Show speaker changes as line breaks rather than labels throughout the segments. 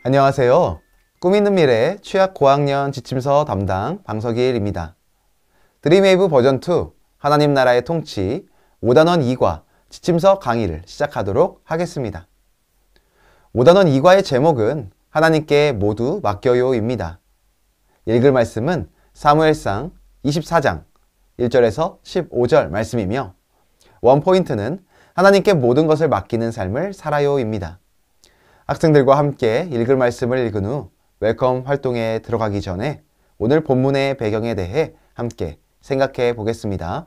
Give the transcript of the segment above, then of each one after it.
안녕하세요. 꿈 있는 미래 취약 고학년 지침서 담당 방석일입니다. 드림웨이브 버전2 하나님 나라의 통치 5단원 2과 지침서 강의를 시작하도록 하겠습니다. 5단원 2과의 제목은 하나님께 모두 맡겨요 입니다. 읽을 말씀은 사무엘상 24장 1절에서 15절 말씀이며 원포인트는 하나님께 모든 것을 맡기는 삶을 살아요 입니다. 학생들과 함께 읽을 말씀을 읽은 후 웰컴 활동에 들어가기 전에 오늘 본문의 배경에 대해 함께 생각해 보겠습니다.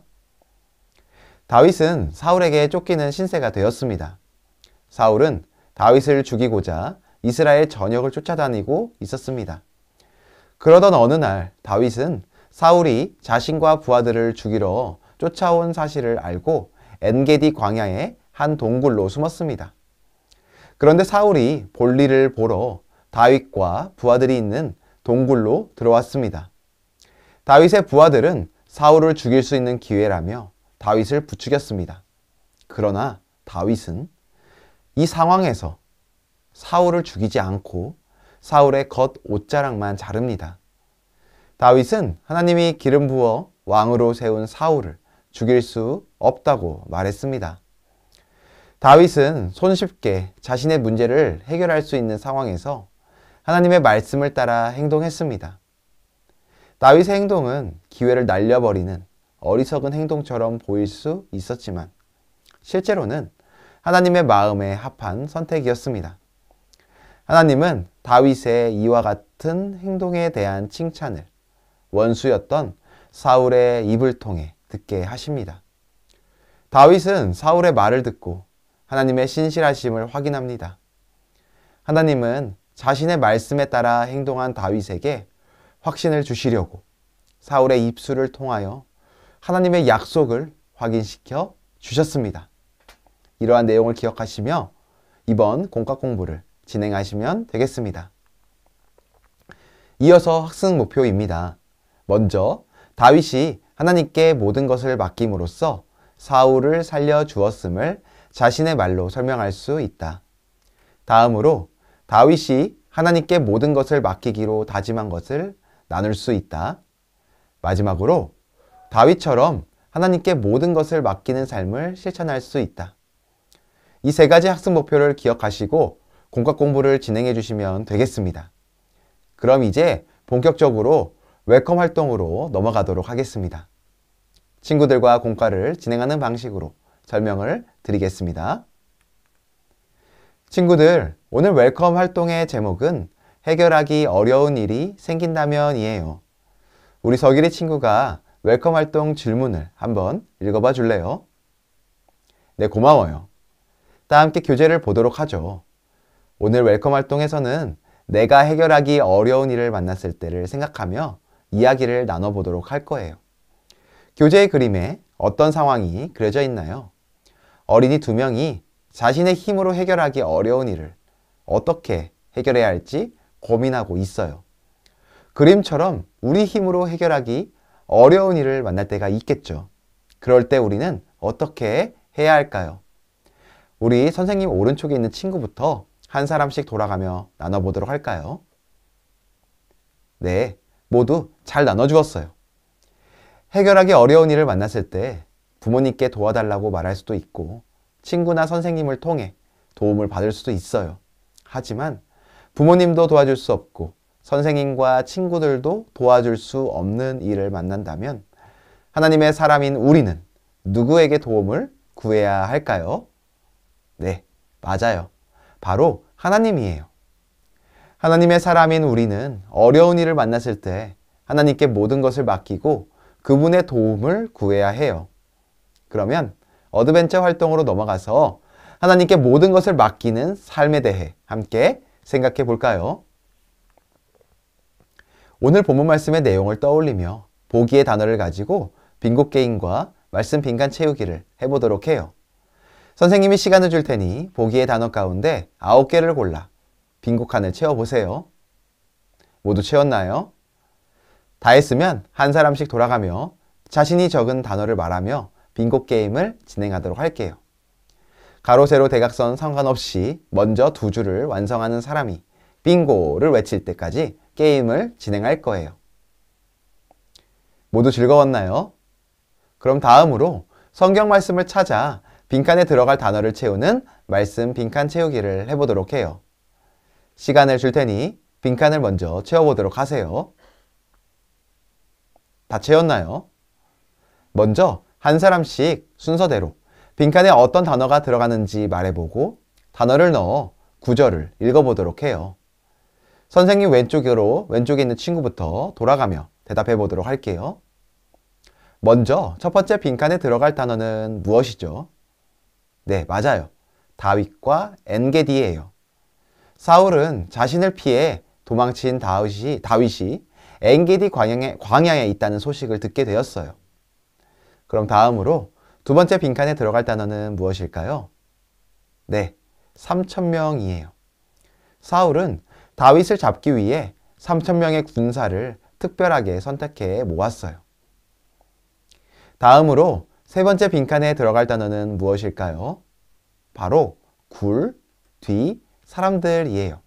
다윗은 사울에게 쫓기는 신세가 되었습니다. 사울은 다윗을 죽이고자 이스라엘 전역을 쫓아다니고 있었습니다. 그러던 어느 날 다윗은 사울이 자신과 부하들을 죽이러 쫓아온 사실을 알고 엔게디 광야의 한 동굴로 숨었습니다. 그런데 사울이 볼일을 보러 다윗과 부하들이 있는 동굴로 들어왔습니다. 다윗의 부하들은 사울을 죽일 수 있는 기회라며 다윗을 부추겼습니다. 그러나 다윗은 이 상황에서 사울을 죽이지 않고 사울의 겉 옷자락만 자릅니다. 다윗은 하나님이 기름 부어 왕으로 세운 사울을 죽일 수 없다고 말했습니다. 다윗은 손쉽게 자신의 문제를 해결할 수 있는 상황에서 하나님의 말씀을 따라 행동했습니다. 다윗의 행동은 기회를 날려버리는 어리석은 행동처럼 보일 수 있었지만 실제로는 하나님의 마음에 합한 선택이었습니다. 하나님은 다윗의 이와 같은 행동에 대한 칭찬을 원수였던 사울의 입을 통해 듣게 하십니다. 다윗은 사울의 말을 듣고 하나님의 신실하심을 확인합니다. 하나님은 자신의 말씀에 따라 행동한 다윗에게 확신을 주시려고 사울의 입술을 통하여 하나님의 약속을 확인시켜 주셨습니다. 이러한 내용을 기억하시며 이번 공과 공부를 진행하시면 되겠습니다. 이어서 학습 목표입니다. 먼저 다윗이 하나님께 모든 것을 맡김으로써 사울을 살려주었음을 자신의 말로 설명할 수 있다. 다음으로 다윗이 하나님께 모든 것을 맡기기로 다짐한 것을 나눌 수 있다. 마지막으로 다윗처럼 하나님께 모든 것을 맡기는 삶을 실천할 수 있다. 이 세 가지 학습 목표를 기억하시고 공과 공부를 진행해 주시면 되겠습니다. 그럼 이제 본격적으로 웰컴 활동으로 넘어가도록 하겠습니다. 친구들과 공과를 진행하는 방식으로 설명을 드리겠습니다. 친구들, 오늘 웰컴 활동의 제목은 해결하기 어려운 일이 생긴다면 이에요. 우리 석일이 친구가 웰컴 활동 질문을 한번 읽어봐 줄래요? 네, 고마워요. 다 함께 교재를 보도록 하죠. 오늘 웰컴 활동에서는 내가 해결하기 어려운 일을 만났을 때를 생각하며 이야기를 나눠보도록 할 거예요. 교재의 그림에 어떤 상황이 그려져 있나요? 어린이 2명이 자신의 힘으로 해결하기 어려운 일을 어떻게 해결해야 할지 고민하고 있어요. 그림처럼 우리 힘으로 해결하기 어려운 일을 만날 때가 있겠죠. 그럴 때 우리는 어떻게 해야 할까요? 우리 선생님 오른쪽에 있는 친구부터 한 사람씩 돌아가며 나눠보도록 할까요? 네, 모두 잘 나눠주었어요. 해결하기 어려운 일을 만났을 때 부모님께 도와달라고 말할 수도 있고 친구나 선생님을 통해 도움을 받을 수도 있어요. 하지만 부모님도 도와줄 수 없고 선생님과 친구들도 도와줄 수 없는 일을 만난다면 하나님의 사람인 우리는 누구에게 도움을 구해야 할까요? 네, 맞아요. 바로 하나님이에요. 하나님의 사람인 우리는 어려운 일을 만났을 때 하나님께 모든 것을 맡기고 그분의 도움을 구해야 해요. 그러면 어드벤처 활동으로 넘어가서 하나님께 모든 것을 맡기는 삶에 대해 함께 생각해 볼까요? 오늘 본문 말씀의 내용을 떠올리며 보기의 단어를 가지고 빙고 게임과 말씀 빈칸 채우기를 해보도록 해요. 선생님이 시간을 줄 테니 보기의 단어 가운데 9개를 골라 빙고 칸을 채워보세요. 모두 채웠나요? 다 했으면 한 사람씩 돌아가며 자신이 적은 단어를 말하며 빙고 게임을 진행하도록 할게요. 가로, 세로, 대각선 상관없이 먼저 두 줄을 완성하는 사람이 빙고를 외칠 때까지 게임을 진행할 거예요. 모두 즐거웠나요? 그럼 다음으로 성경 말씀을 찾아 빈칸에 들어갈 단어를 채우는 말씀 빈칸 채우기를 해보도록 해요. 시간을 줄 테니 빈칸을 먼저 채워보도록 하세요. 다 채웠나요? 먼저 한 사람씩 순서대로 빈칸에 어떤 단어가 들어가는지 말해보고 단어를 넣어 구절을 읽어보도록 해요. 선생님 왼쪽에 있는 친구부터 돌아가며 대답해 보도록 할게요. 먼저 첫 번째 빈칸에 들어갈 단어는 무엇이죠? 네, 맞아요. 다윗과 엔게디예요. 사울은 자신을 피해 도망친 다윗이 엔게디 광야에 있다는 소식을 듣게 되었어요. 그럼 다음으로 두 번째 빈칸에 들어갈 단어는 무엇일까요? 네, 3,000명이에요. 사울은 다윗을 잡기 위해 3,000명의 군사를 특별하게 선택해 모았어요. 다음으로 세 번째 빈칸에 들어갈 단어는 무엇일까요? 바로 굴, 뒤, 사람들이에요.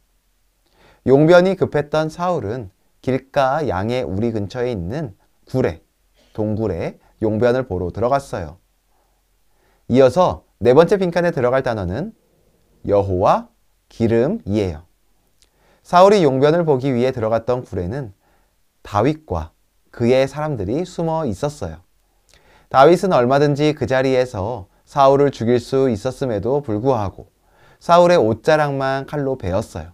용변이 급했던 사울은 길가 양의 우리 근처에 있는 동굴에 용변을 보러 들어갔어요. 이어서 네 번째 빈칸에 들어갈 단어는 여호와, 기름이에요. 사울이 용변을 보기 위해 들어갔던 굴에는 다윗과 그의 사람들이 숨어 있었어요. 다윗은 얼마든지 그 자리에서 사울을 죽일 수 있었음에도 불구하고 사울의 옷자락만 칼로 베었어요.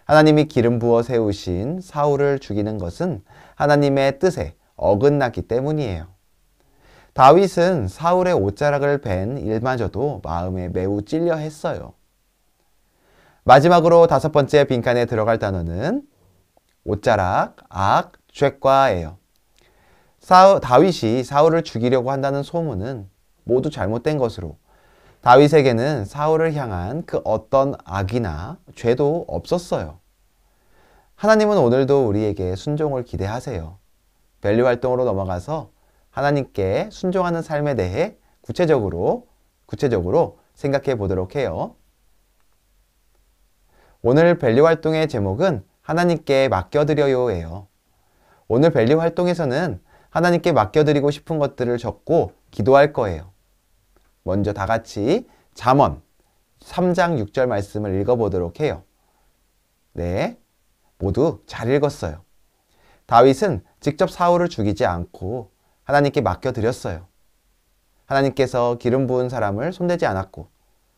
하나님이 기름 부어 세우신 사울을 죽이는 것은 하나님의 뜻에 어긋났기 때문이에요. 다윗은 사울의 옷자락을 벤 일마저도 마음에 매우 찔려 했어요. 마지막으로 다섯 번째 빈칸에 들어갈 단어는 옷자락, 죄과예요. 다윗이 사울을 죽이려고 한다는 소문은 모두 잘못된 것으로 다윗에게는 사울을 향한 그 어떤 악이나 죄도 없었어요. 하나님은 오늘도 우리에게 순종을 기대하세요. 밸류 활동으로 넘어가서 하나님께 순종하는 삶에 대해 구체적으로 생각해 보도록 해요. 오늘 밸류 활동의 제목은 하나님께 맡겨드려요예요. 오늘 밸류 활동에서는 하나님께 맡겨드리고 싶은 것들을 적고 기도할 거예요. 먼저 다 같이 잠언 3장 6절 말씀을 읽어보도록 해요. 네, 모두 잘 읽었어요. 다윗은 직접 사울을 죽이지 않고 하나님께 맡겨드렸어요. 하나님께서 기름 부은 사람을 손대지 않았고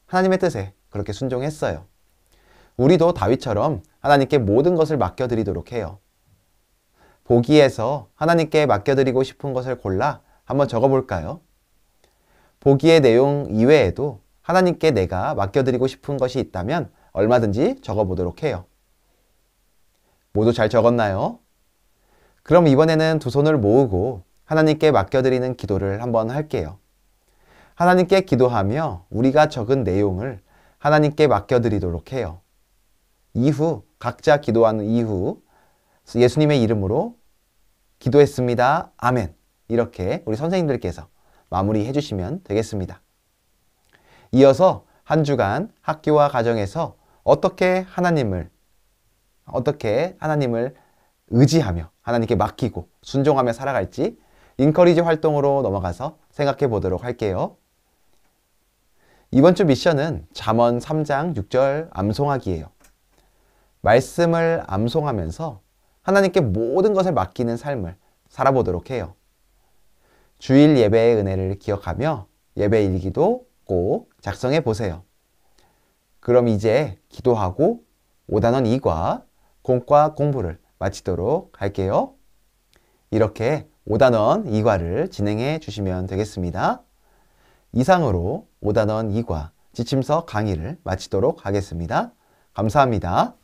하나님의 뜻에 그렇게 순종했어요. 우리도 다윗처럼 하나님께 모든 것을 맡겨드리도록 해요. 보기에서 하나님께 맡겨드리고 싶은 것을 골라 한번 적어볼까요? 보기의 내용 이외에도 하나님께 내가 맡겨드리고 싶은 것이 있다면 얼마든지 적어보도록 해요. 모두 잘 적었나요? 그럼 이번에는 두 손을 모으고 하나님께 맡겨드리는 기도를 한번 할게요. 하나님께 기도하며 우리가 적은 내용을 하나님께 맡겨드리도록 해요. 이후 각자 기도하는 이후 예수님의 이름으로 기도했습니다. 아멘. 이렇게 우리 선생님들께서 마무리해 주시면 되겠습니다. 이어서 한 주간 학교와 가정에서 어떻게 하나님을 의지하며 하나님께 맡기고 순종하며 살아갈지 인커리지 활동으로 넘어가서 생각해 보도록 할게요. 이번 주 미션은 잠언 3장 6절 암송하기예요. 말씀을 암송하면서 하나님께 모든 것을 맡기는 삶을 살아보도록 해요. 주일 예배의 은혜를 기억하며 예배 일기도 꼭 작성해 보세요. 그럼 이제 기도하고 5단원 2과 공과 공부를 마치도록 할게요. 이렇게 5단원 2과를 진행해 주시면 되겠습니다. 이상으로 5단원 2과 지침서 강의를 마치도록 하겠습니다. 감사합니다.